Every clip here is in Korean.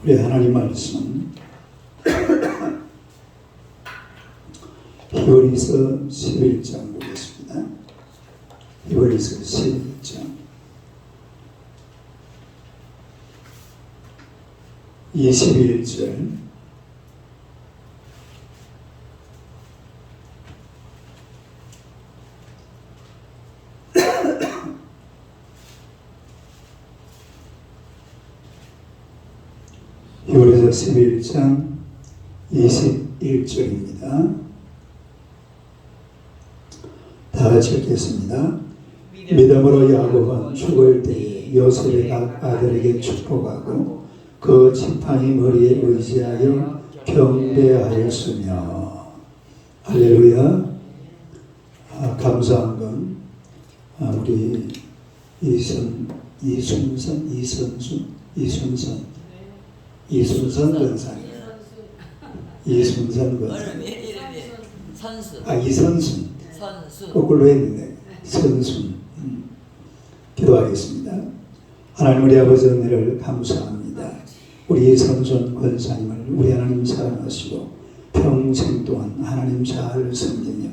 우리 하나님 말씀 히브리서 11장 보겠습니다. 히브리서 11장 21절 히브리서 11장 21절입니다. 다 같이 읽겠습니다. 믿음으로 야곱은 죽을 때에 요셉의 각 아들에게 축복하고 그 지팡이 머리에 의지하여 경배하였으며. 할렐루야. 감사한 건 우리 이순선 권사님. 이순선 권사님. 이선순. 거꾸로 했는데 선순. 기도하겠습니다. 하나님 우리 아버지 은혜를 감사합니다. 우리 선순 권사님을 우리 하나님 사랑하시고 평생 동안 하나님 잘 섬기며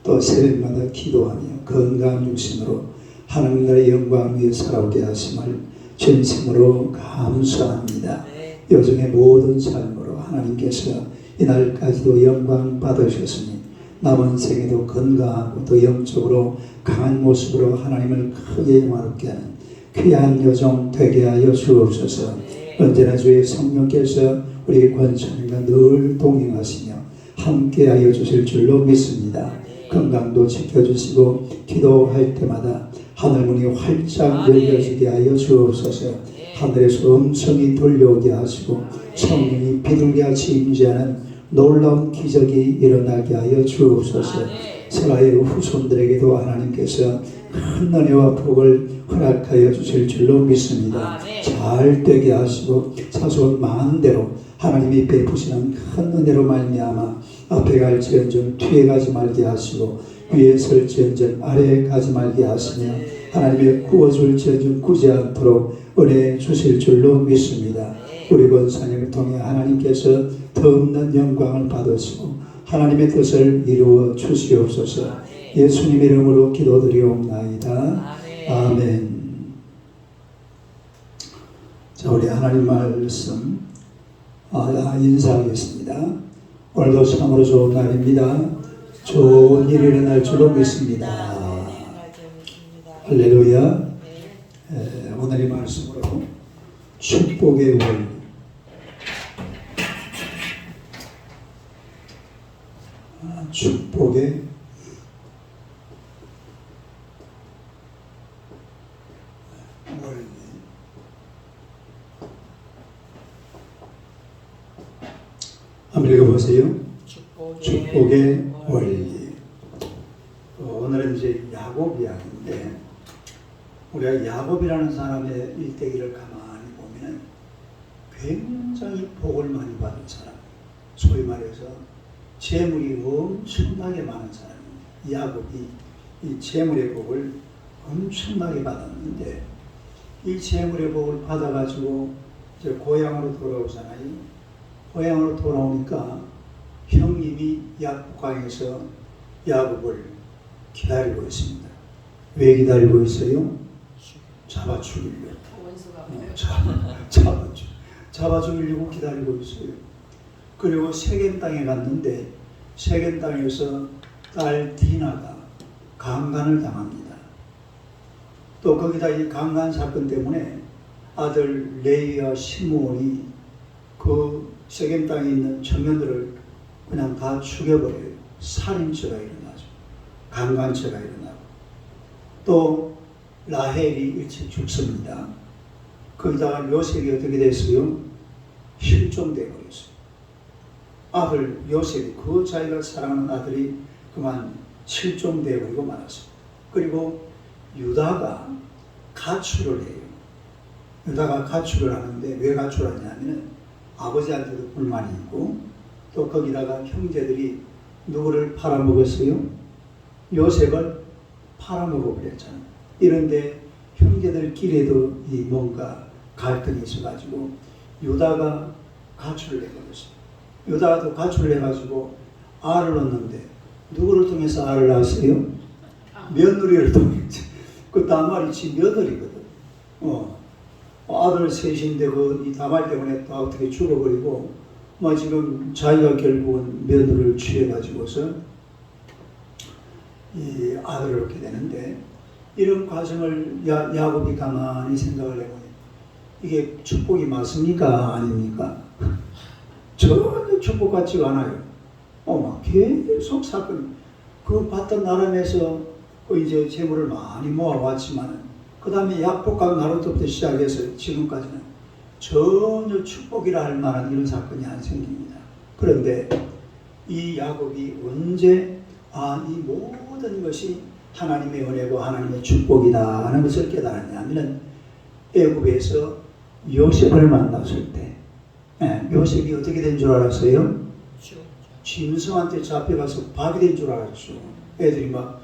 또 새벽마다 기도하며 건강한 육신으로 하나님 나라의 영광 위에 살아오게 하심을 진심으로 감사합니다. 여정의 모든 삶으로 하나님께서 이날까지도 영광 받으셨으니 남은 생에도 건강하고 또 영적으로 강한 모습으로 하나님을 크게 영화롭게 하는 귀한 여정 되게 하여 주옵소서. 언제나 주의 성령께서 우리 권사님과 늘 동행하시며 함께하여 주실 줄로 믿습니다. 건강도 지켜주시고 기도할 때마다 하늘문이 활짝 열려지게 하여 주옵소서. 하늘에서 음성이 들려오게 하시고 성령이 비둘기같이 임재하는 놀라운 기적이 일어나게 하여 주옵소서. 세라의 후손들에게도 하나님께서 큰 은혜와 복을 허락하여 주실 줄로 믿습니다. 잘 되게 하시고 사소한 마음대로 하나님이 베푸시는 큰 은혜로 말미암아 앞에 갈지언정 뒤에 가지 말게 하시고 위에 설지언정 아래에 가지 말게 하시며 하나님의 구워줄지언정 꾸지 않도록 은혜 주실 줄로 믿습니다. 우리 권사님을 통해 하나님께서 더 없는 영광을 받으시고 하나님의 뜻을 이루어 주시옵소서. 예수님 이름으로 기도드리옵나이다. 아멘. 자, 우리 하나님 말씀 인사하겠습니다. 오늘도 참으로 좋은 날입니다. 좋은 일이 일어날 줄로 믿습니다. 할렐루야. 오늘의 말씀으로 축복의 월, 축복의 원리. 한번 읽어보세요. 축복의 원리. 오늘은 이제 야곱 이야기인데 우리가 야곱이라는 사람의 일대기를 가만히 보면 굉장히 복을 많이 받은 사람, 소위 말해서 재물이 엄청나게 많은 사람입니다. 야곱이 이 재물의 복을 엄청나게 받았는데 이 재물의 복을 받아가지고 이제 고향으로 돌아오잖아요. 고향으로 돌아오니까 형님이 약국강에서 야곱을 기다리고 있습니다. 왜 기다리고 있어요? 잡아 죽이려고. 잡아 죽이려고 기다리고 있어요. 그리고 세겜 땅에 갔는데 세겜 땅에서 딸 디나가 강간을 당합니다. 또 거기다 이 강간 사건 때문에 아들 레위와 시므온이 그 세겜 땅에 있는 청년들을 그냥 다 죽여버려요. 살인죄가 일어나죠. 강간죄가 일어나고 또 라헬이 일찍 죽습니다. 거기다가 요셉이 어떻게 됐어요? 실종되어 버렸어요. 아들 요셉이 그 자기가 사랑하는 아들이 그만 실종되어 버리고 말았어요. 그리고 유다가 가출을 해요. 유다가 가출을 하는데 왜 가출하냐면 아버지한테도 불만이 있고 또 거기다가 형제들이 누구를 팔아먹었어요? 요셉을 팔아먹어버렸잖아요. 이런데 형제들끼리도 이 뭔가 갈등이 있어가지고 유다가 가출을 해버렸어요. 유다가 가출을 해가지고 알을 낳는데 누구를 통해서 알을 낳았어요? 며느리를 통해서. 그 다말이 지 며느리거든. 아들 셋인데 이 다말 때문에 또 어떻게 죽어버리고 지금 자기가 결국은 며느리를 취해가지고서 이 아들을 얻게 되는데, 이런 과정을 야곱이 가만히 생각을 해보니 이게 축복이 맞습니까? 아닙니까? 전혀 축복 같지가 않아요. 막 계속 사건, 그 봤던 나라에서 이제 재물을 많이 모아왔지만, 그 다음에 약복강 나루터부터 시작해서 지금까지는 전혀 축복이라 할 만한 이런 사건이 안 생깁니다. 그런데 이 야곱이 언제 이 모든 것이 하나님의 은혜고 하나님의 축복이다 하는 것을 깨달았냐면은, 애굽에서 요셉을 만났을 때, 요셉이 어떻게 된 줄 알았어요? 짐승한테 잡혀가서 밥이 된 줄 알았죠. 애들이 막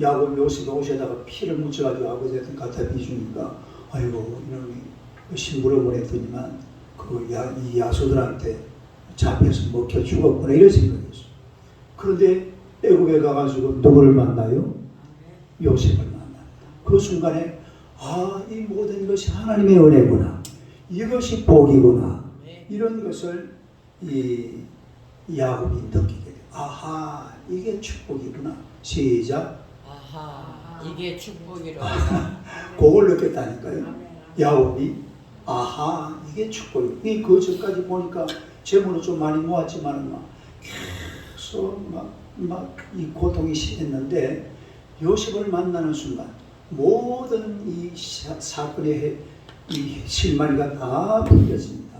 야곱 요셉 옷에다가 피를 묻혀가지고 아버지한테 갖다 비주니까, 아이고 이놈이 심부름 보냈더니만 이 야소들한테 잡혀서 먹혀 죽었구나, 이런 생각이었어요. 그런데 애굽에 가가지고 누구를 만나요? 요셉을 만납니다. 그 순간에 이 모든 것이 하나님의 은혜구나, 이것이 복이구나, 이런 것을 이 야곱이 느끼게 돼요. 아하, 이게 축복이구나. 시작. 아하, 이게 축복이로구나. 그걸 느꼈다니까요. 야곱이 아하, 이게 축복이구나. 그 전까지 보니까 재물을 좀 많이 모았지만 계속 이 고통이 심했는데, 요셉을 만나는 순간 모든 이 사건의 이 실마리가 다 풀려집니다.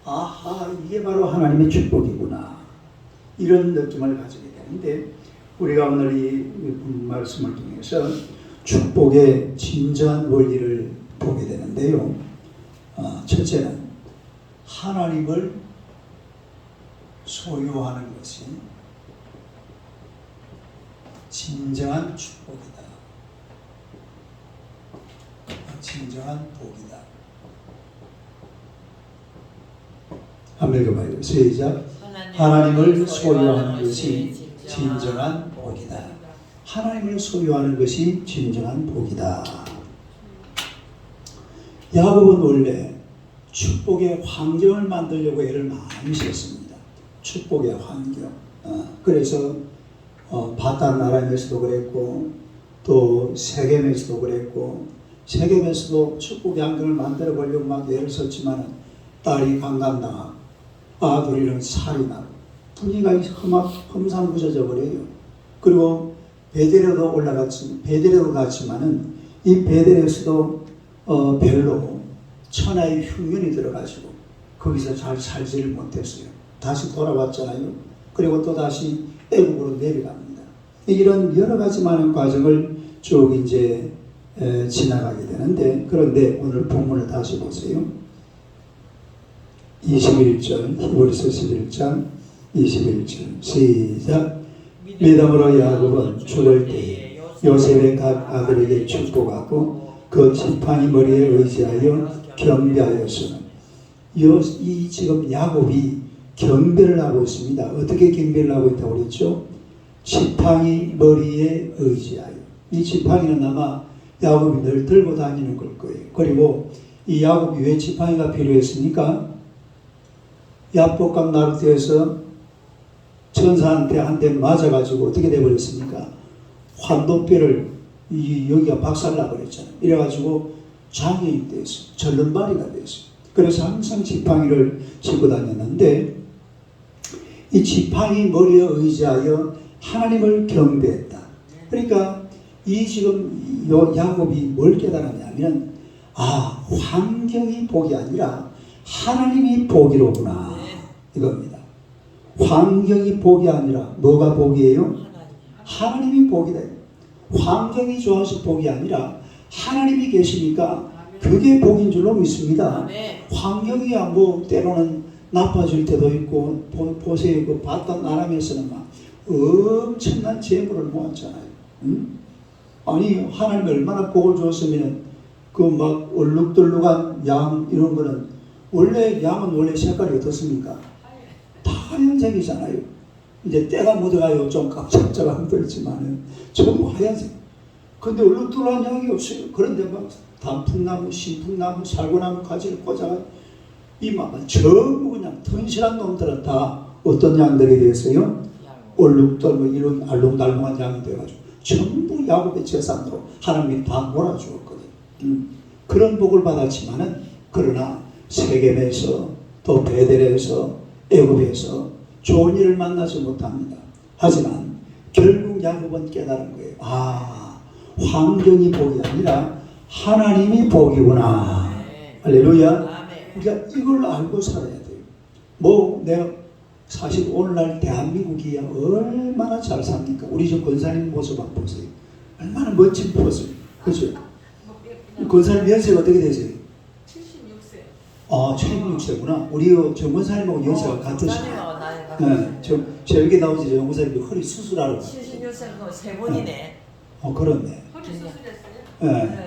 아하, 이게 바로 하나님의 축복이구나, 이런 느낌을 가지게 되는데, 우리가 오늘 이 말씀을 통해서 축복의 진정한 원리를 보게 되는데요. 첫째는 하나님을 소유하는 것이 진정한 축복이다. 진정한 복이다. 한번 읽어봐요. 시작. 하나님을 소유하는 것이 진정한 복이다. 하나님을 소유하는 것이 진정한 복이다. 야곱은 원래 축복의 환경을 만들려고 애를 많이 썼습니다. 축복의 환경. 그래서 바단 나라에서도 그랬고, 또 세겜에서도 그랬고, 세겜에서도 축복의 환경을 만들어 보려고 막 애를 썼지만 딸이 강간당하고 아들이는 살이 나고 분위기가 험상궂어져 버려요. 그리고 베델에도 베델에도 갔지만은 이 베델에서도 별로 천하의 흉년이 들어가지고 거기서 잘 살지를 못했어요. 다시 돌아왔잖아요. 그리고 또 다시 애국으로 내려갑니다. 이런 여러 가지 많은 과정을 쭉 이제 지나가게 되는데, 그런데 오늘 본문을 다시 보세요. 21절, 히브리서 11장 21절 시작. 믿음으로 야곱은 죽을 때에 요셉의 각 아들에게 축복하고 그 지팡이 머리에 의지하여 경배하였으나, 이 지금 야곱이 경배를 하고 있습니다. 어떻게 경배를 하고 있다고 그랬죠? 지팡이 머리에 의지하여. 이 지팡이는 아마 야곱이 늘 들고 다니는 걸 거예요. 그리고 이 야곱이 왜 지팡이가 필요했습니까? 야복강 나루터에서 천사한테 한 대 맞아가지고 어떻게 돼버렸습니까? 환도뼈를 여기가 박살나버렸잖아요. 이래가지고 장애인 됐어요. 절름발이가 됐어요. 그래서 항상 지팡이를 짚고 다녔는데, 이 지팡이 머리에 의지하여 하나님을 경배했다. 그러니까 이 지금 야곱이 뭘 깨달았냐면, 환경이 복이 아니라 하나님이 복이로구나, 이겁니다. 환경이 복이 아니라 뭐가 복이에요? 하나님이 복이다. 환경이 좋아서 복이 아니라 하나님이 계시니까 그게 복인 줄로 믿습니다. 환경이야 때로는 나빠질 때도 있고, 보세요. 그 바단 아람에서는 막 엄청난 재물을 모았잖아요. 아니, 하나님이 얼마나 복을 줬으면 그 막 얼룩덜룩한 양 이런 거는 원래 양은 원래 색깔이 어떻습니까? 다 하얀색이잖아요. 이제 때가 묻어가요. 좀 깜짝깜짝 들지만은 전부 하얀색. 근데 얼룩덜룩한 양이 없어요. 그런데 막 단풍나무, 신풍나무, 살구나무 가지를 꽂아가 이만 전부 그냥 튼실한 놈들은 다 어떤 양들이 됐어요? 얼룩덜룩 이런 알록달록한 양이 돼가지고 전부 야곱의 재산으로 하나님이 다 몰아주었거든요. 그런 복을 받았지만은 그러나 세겜에서 또 베델에서 애굽에서 좋은 일을 만나지 못합니다. 하지만 결국 야곱은 깨달은 거예요. 아, 환경이 복이 아니라 하나님이 복이구나. 할렐루야. 그러니까 이걸 알고 살아야 돼요. 뭐 내가 사실 오늘날 대한민국이 얼마나 잘 삽니까? 우리 저 권사님 모습 한번 보세요. 얼마나 멋진 모습. 그죠? 권사님 연세가 어떻게 되세요? 76세. 아, 76세구나. 우리 정 권사님하고 연세가 같으시네. 네, 저 여기 나오지 정 권사님이 허리 수술하러 76세도 세 번이네. 그렇네. 허리 수술했어요? 네.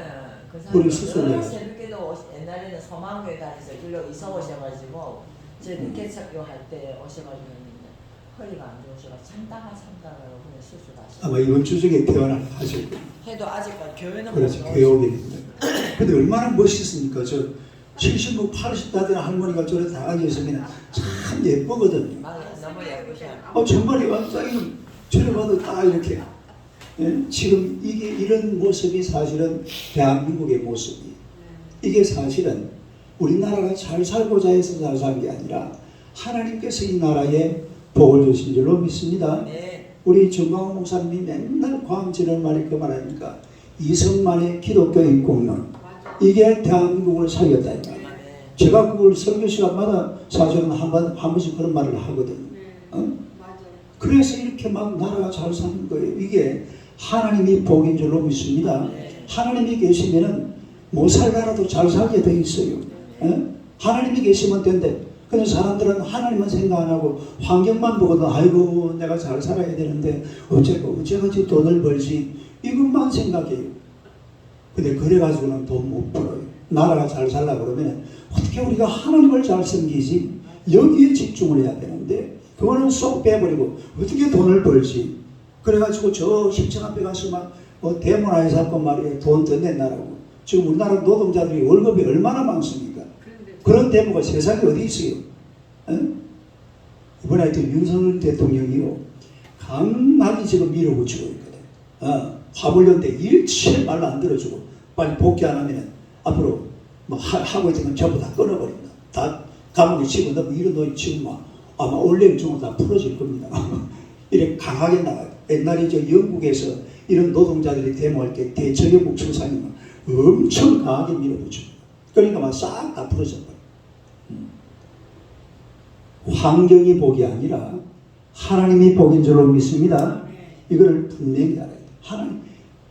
그 우리 수술을 새벽에도 옛날에는 소망교회 다니서 일로 이사 오셔가지고 저 늦게 착용할 때 오셔가지고 했는데 허리가 안 좋으셔서 참다가 그냥 수술하시고. 아마 이번 주중에 퇴원하실 거예요. 해도 아직까지 교회는 그렇지, 못 교회 오겠는데. 근데 얼마나 멋있습니까? 저 70, 80다 된 할머니가 저래 다 앉아있으면 참 예쁘거든요. 너무 예쁘셔. 정말 완전히 저래 봐도 다 이렇게. 예? 지금 이게 이런 모습이 사실은 대한민국의 모습이에요. 이게 사실은 우리나라가 잘 살고자 해서 잘 산 게 아니라 하나님께서 이 나라에 복을 주신 줄로 믿습니다. 네. 우리 정광훈 목사님이 맨날 광지를 말이 그 말하니까 이승만의 기독교 입국론 이게 대한민국을 살렸다 이 말이에요. 제가 그걸 설교 시간마다 사실은 한 번씩 그런 말을 하거든요. 그래서 이렇게 막 나라가 잘 사는 거예요. 이게 하나님이 복인 줄로 믿습니다. 하나님이 계시면은 못 살더라도 잘 살게 돼 있어요. 하나님이 계시면 된대. 근데 사람들은 하나님은 생각 안 하고 환경만 보거든. 아이고 내가 잘 살아야 되는데 어째까지 돈을 벌지 이것만 생각해요. 근데 그래가지고는 돈 못 벌어요. 나라가 잘 살려고 그러면 어떻게 우리가 하나님을 잘 섬기지 여기에 집중을 해야 되는데 그거는 쏙 빼버리고 어떻게 돈을 벌지 그래가지고 저 10층 앞에 가서 막 대문화에 사건 말이에요. 돈 더 낸다라고. 지금 우리나라 노동자들이 월급이 얼마나 많습니까? 그런 데모가 세상에 어디 있어요? 이번에 하여튼 윤석열 대통령이요 강하게 지금 밀어붙이고 있거든. 화물연대 일체 말로 안 들어주고 빨리 복귀 안 하면 앞으로 뭐 하고 있던 건 전부 다 끊어버린다. 다 감옥에 집어넣고 이런 놈이 지금 막 아마 올랭중으로 다 풀어질 겁니다. 이렇게 강하게 나가요. 옛날에 저 영국에서 이런 노동자들이 데모할 때 대처영국 총사님은 엄청 강하게 밀어붙입니다. 그러니까 막 싹 다 풀어져 버려요. 환경이 복이 아니라 하나님이 복인 줄로 믿습니다. 이걸 분명히 알아야 돼요. 하나님,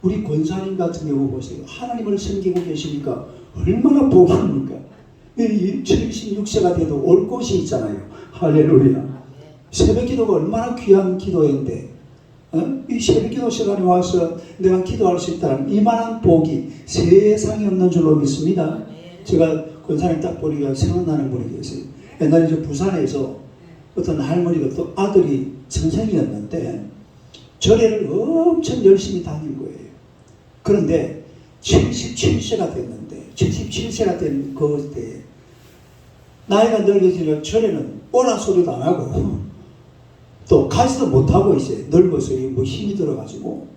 우리 권사님 같은 경우 보세요. 하나님을 섬기고 계시니까 얼마나 복입니까? 76세가 돼도 올 곳이 있잖아요. 할렐루야. 새벽 기도가 얼마나 귀한 기도인데 이 새벽 기도 시간에 와서 내가 기도할 수 있다는 이만한 복이 세상에 없는 줄로 믿습니다. 제가 권사님 딱 보니까 생각나는 분이 계세요. 옛날에 저 부산에서 어떤 할머니가 또 아들이 선생이었는데 절에를 엄청 열심히 다닌 거예요. 그런데 77세가 됐는데 77세가 된 그때 나이가 늙어지니까 절에는 오라 소리도 안 하고 또 가지도 못하고 이제 늙어서 뭐 힘이 들어가지고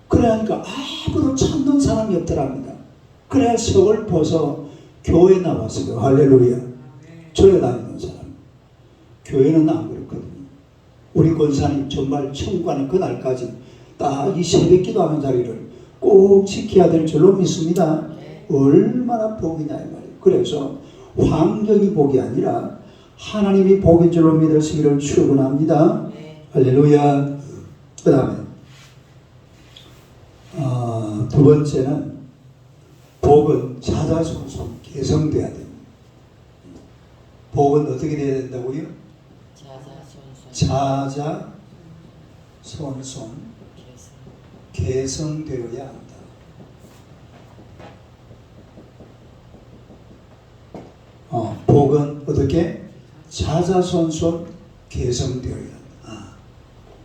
그러니까 아무도 찾는 사람이 없더랍니다. 그래야 서울포서 교회 나왔어요. 할렐루야. 절에 다니는 사람. 교회는 안 그렇거든요. 우리 권사님 정말 천국 가는 그날까지 딱 이 새벽 기도하는 자리를 꼭 지켜야 될 줄로 믿습니다. 얼마나 복이냐 이 말이에요. 그래서 환경이 복이 아니라 하나님이 복인 줄로 믿으시기를 축원합니다. 할렐루야. 그 다음에 두 번째는 복은 자자손손 개성돼야 됩니다. 복은 어떻게 돼야 된다고요? 자자손손 개성되어야 한다. 복은 어떻게 자자손손 계승되어야.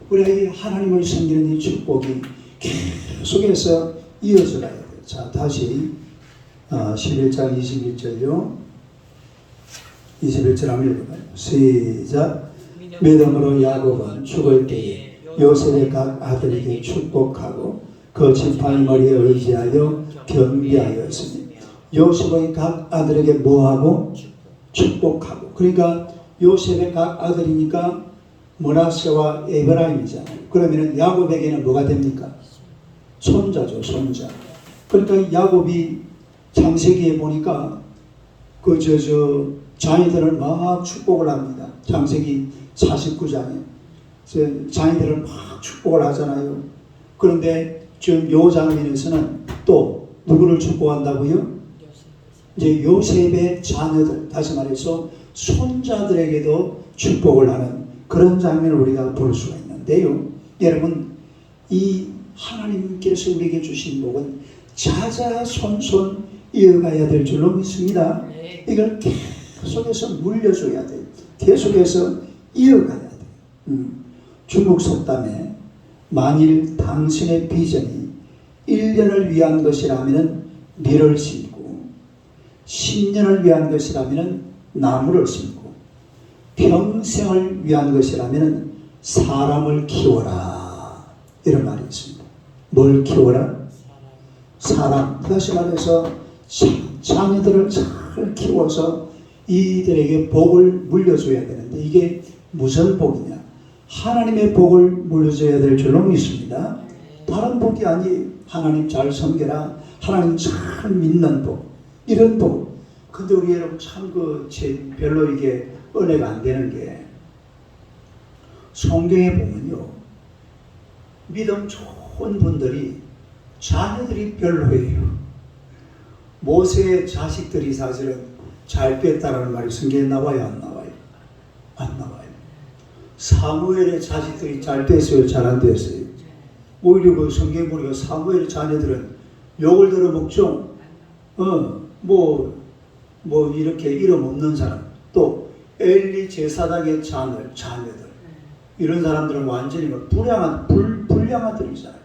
우리가 이 하나님을 섬기는 이 축복이 계속해서 이어져 가야 돼요. 자, 다시 11장 21절요. 21절 한번 읽어봐요. 시작. 믿음으로 야곱은 죽을 때에 요셉의 각 아들에게 축복하고 그 지팡이 머리에 의지하여 경비하였으니 요셉의 각 아들에게 뭐하고? 축복하고. 그러니까 요셉의 각 아들이니까 므낫세와 에브라임이잖아요. 그러면 야곱에게는 뭐가 됩니까? 손자죠, 손자. 그러니까 야곱이 창세기에 보니까 그 자녀들을 막 축복을 합니다. 창세기 49장에 자녀들을 막 축복을 하잖아요. 그런데 지금 요 장면에서는 또 누구를 축복한다고요? 이제 요셉의 자녀들, 다시 말해서 손자들에게도 축복을 하는 그런 장면을 우리가 볼 수가 있는데요. 여러분, 이 하나님께서 우리에게 주신 복은 자자손손 이어가야 될 줄로 믿습니다. 이걸 계속해서 물려줘야 돼요. 계속해서 이어가야 돼요. 중국 속담에 만일 당신의 비전이 1년을 위한 것이라면 밀을 심고 10년을 위한 것이라면 나무를 심고 평생을 위한 것이라면 사람을 키워라. 이런 말이 있습니다. 뭘 키워라? 사람. 다시 말해서 자녀들을 잘 키워서 이들에게 복을 물려줘야 되는데 이게 무슨 복이냐? 하나님의 복을 물려줘야 될 줄로 믿습니다. 다른 복이 아니 하나님 잘 섬겨라. 하나님 잘 믿는 복. 이런 복. 근데 우리 여러분 참 별로 이게 은혜가 안 되는 게 성경에 보면요. 믿음 좋은 분들이 자녀들이 별로예요. 모세의 자식들이 사실은 잘 됐다라는 말이 성경에 나와요, 안 나와요? 안 나와요. 사무엘의 자식들이 잘 됐어요, 잘 안 됐어요? 오히려 그 성경 보니까 사무엘의 자녀들은 욕을 들어먹죠. 이렇게 이름 없는 사람, 또 엘리 제사장의 자녀들, 이런 사람들은 완전히 불량아들이잖아요.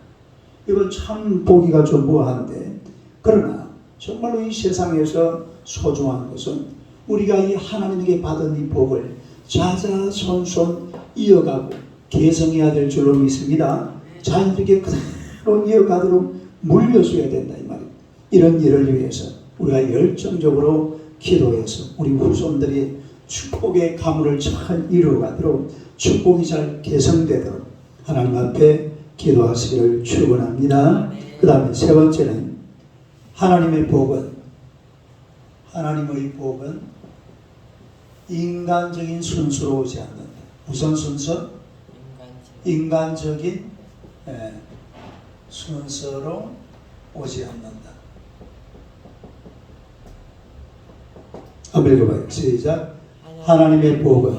이건 참 보기가 좀 뭐한데, 그러나 정말로 이 세상에서 소중한 것은 우리가 이 하나님에게 받은 이 복을 자자손손 이어가고 계승해야 될 줄로 믿습니다. 자녀들에게 그대로 이어가도록 물려줘야 된다 이 말이에요. 이런 일을 위해서 우리가 열정적으로 기도해서 우리 후손들이 축복의 가문을 잘 이루어가도록 축복이 잘 계승되도록 하나님 앞에 기도하시기를 축원합니다. 그 다음에 세 번째는 하나님의 복은 인간적인 순서로 오지 않는다. 무슨 순서? 인간적인 순서로 오지 않는다. 한번 읽어봐요. 시작. 하나님의 복은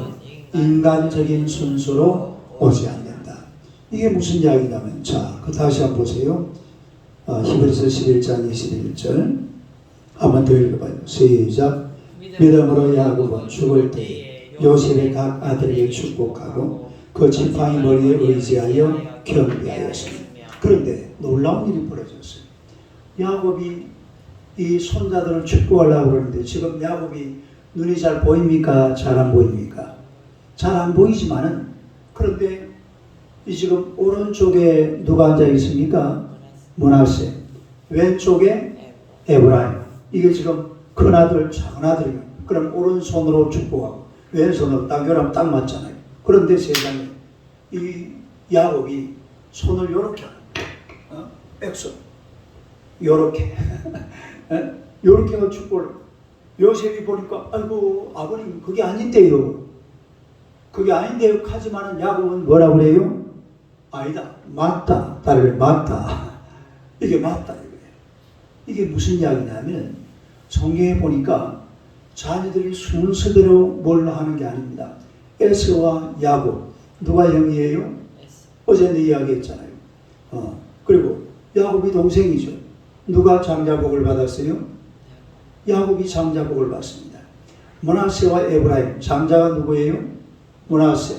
인간적인 순서로 오지 않는다. 이게 무슨 이야기냐면, 자, 다시 한번 보세요. 히브리서 11장 21절 한번 더 읽어봐요. 시작. 믿음으로 야곱은 죽을 때 요셉의 각 아들에게 축복하고 그 지팡이 머리에 의지하여 경비하였습니다. 그런데 놀라운 일이 벌어졌어요. 야곱이 이 손자들을 축복하려고 그러는데 지금 야곱이 눈이 잘 보입니까? 잘 안 보입니까? 잘 안 보이지만은, 그런데 이 지금 오른쪽에 누가 앉아 있습니까? 므낫세. 왼쪽에 에브라임. 이게 지금 큰 아들, 작은 아들이에요. 그럼 오른손으로 축복하고 왼손으로 딱 요랑 딱 맞잖아요. 그런데 세상에 이 야곱이 손을 요렇게 백손 요렇게 요렇게 해서 축복을. 요셉이 보니까 아이고 아버님 그게 아닌데요. 그게 아닌데요 하지만은 야곱은 뭐라고 그래요? 아니다. 맞다. 다르게 맞다. 이게 맞다. 이게 무슨 이야기냐면 성경에 보니까 자녀들이 순서대로 뭘 하는 게 아닙니다. 에서와 야곱. 누가 형이에요? 어제는 이야기했잖아요. 그리고 야곱이 동생이죠. 누가 장자복을 받았어요? 야곱이 장자복을 받습니다. 므낫세와 에브라임. 장자가 누구예요? 므낫세.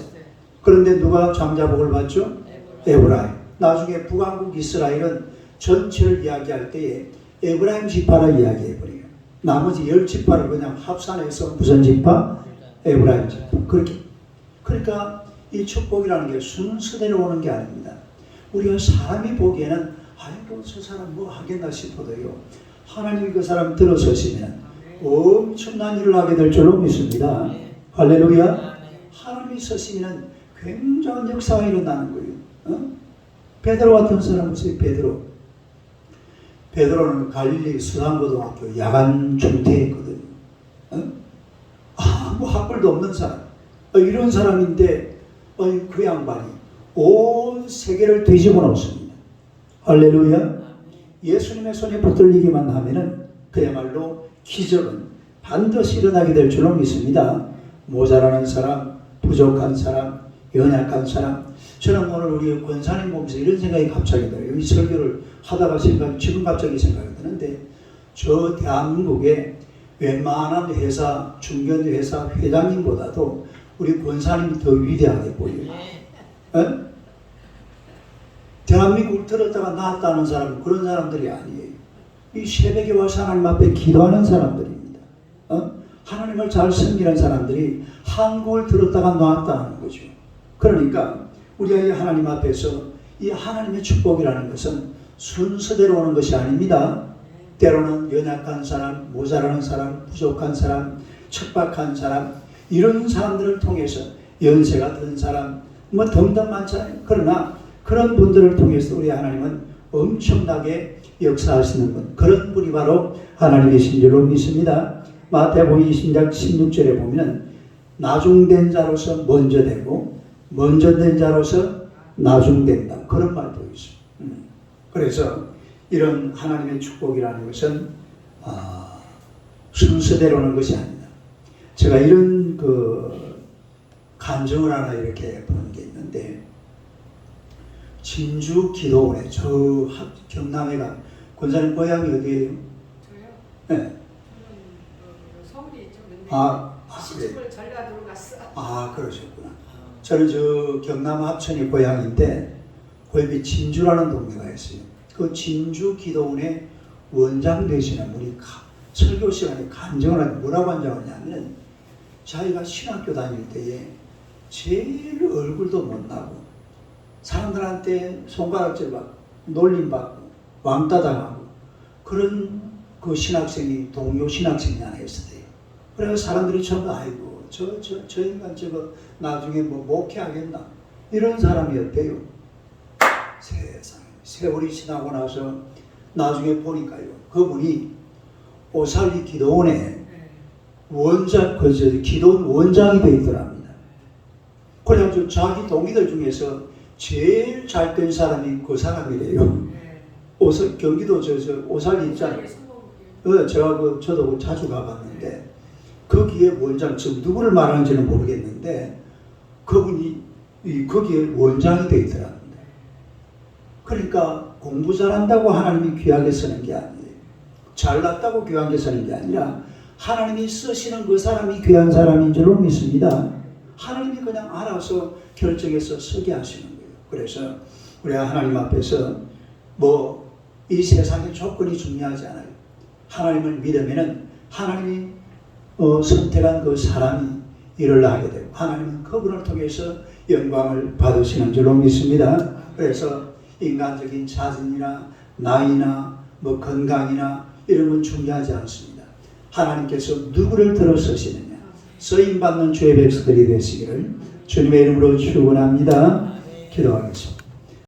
그런데 누가 장자복을 받죠? 에브라임. 나중에 북왕국 이스라엘은 전체를 이야기할 때에 에브라임 지파를 이야기해버려요. 나머지 10지파를 그냥 합산해서 무슨 지파? 에브라임 지파. 그러니까 이 축복이라는 게 순서대로 오는 게 아닙니다. 우리가 사람이 보기에는 아이고 저 사람 뭐 하겠나 싶어도요. 하나님이 그 사람 들어서시면 엄청난 일을 하게 될 줄로 믿습니다. 할렐루야. 하나님이 서시면 굉장한 역사가 일어나는 거예요. 베드로 같은 사람 보세요. 베드로는 갈릴리 수산고등학교 야간 중퇴했거든요. 아무 학벌도 없는 사람. 이런 사람인데 그 양반이 온 세계를 뒤집어 놓습니다. 할렐루야. 예수님의 손에 붙들리기만 하면은 그야말로 기적은 반드시 일어나게 될 줄로 믿습니다. 모자라는 사람, 부족한 사람, 연약한 사람. 저는 오늘 우리 권사님 보면서 이런 생각이 갑자기 들어요. 이 설교를 하다가 지금 갑자기 생각이 드는데, 저 대한민국의 웬만한 회사, 중견회사 회장님보다도 우리 권사님이 더 위대하게 보여요. 대한민국을 들었다가 나왔다는 사람은 그런 사람들이 아니에요. 이 새벽에 와서 하나님 앞에 기도하는 사람들입니다. 하나님을 잘 섬기는 사람들이 한국을 들었다가 나왔다는 거죠. 그러니까 우리가 이 하나님 앞에서 이 하나님의 축복이라는 것은 순서대로 오는 것이 아닙니다. 때로는 연약한 사람, 모자라는 사람, 부족한 사람, 척박한 사람, 이런 사람들을 통해서 연세가 든 사람, 뭐 등등 많잖아요. 그러나 그런 분들을 통해서 우리 하나님은 엄청나게 역사하시는 분, 그런 분이 바로 하나님이신 줄로 믿습니다. 마태복음 20장 16절에 보면 나중된 자로서 먼저 되고 먼저 된 자로서 나중된다, 그런 말도 있습니다. 그래서 이런 하나님의 축복이라는 것은 순서대로 오는 것이 아니다. 제가 이런 간증을 하나 이렇게 보는 게 있는데, 진주 기도원에 저 경남에가 권사님 고향이 어디예요? 저요? 네. 저는 서울에 있죠. 근데 시집을 전라도로 갔어. 그러셨구나. 저는 저 경남 합천이 고향인데 거기 진주라는 동네가 있어요. 그 진주 기도원의 원장 되시는 분이 설교 시간에 간증을 하면 뭐라고 간증하냐면, 자기가 신학교 다닐 때에 제일 얼굴도 못나고 사람들한테 손가락질 받고 놀림받고 왕따 당하고 그런 그 신학생이 동료 신학생이 하나 있었대요. 그래서 사람들이 전부 아이고 저 인간 저거 나중에 뭐 목회하겠나 이런 사람이었대요. 세상에 세월이 지나고 나서 나중에 보니까요, 그분이 오살리 기도원에 기도원 원장이 되어 있더랍니다. 그래가지고 자기 동기들 중에서 제일 잘 된 사람이 그 사람이래요. 경기도 오살리 있잖아요. 저도 자주 가봤는데 거기에 원장, 지금 누구를 말하는지는 모르겠는데 그분이 거기에 원장이 되어 있더랍니다. 그러니까 공부 잘한다고 하나님이 귀하게 쓰는 게 아니에요. 잘났다고 귀하게 쓰는 게 아니라 하나님이 쓰시는 그 사람이 귀한 사람인 줄로 믿습니다. 하나님이 그냥 알아서 결정해서 쓰게 하시는 거예요. 그래서 우리가 하나님 앞에서 이 세상의 조건이 중요하지 않아요. 하나님을 믿으면은 하나님이 선택한 그 사람이 일을 하게 되고 하나님은 그분을 통해서 영광을 받으시는 줄로 믿습니다. 그래서 인간적인 자질이나 나이나 건강이나 이런 건 중요하지 않습니다. 하나님께서 누구를 들어 쓰시느냐, 쓰임받는 주의 백성들이 되시기를 주님의 이름으로 축원합니다. 기도하겠습니다.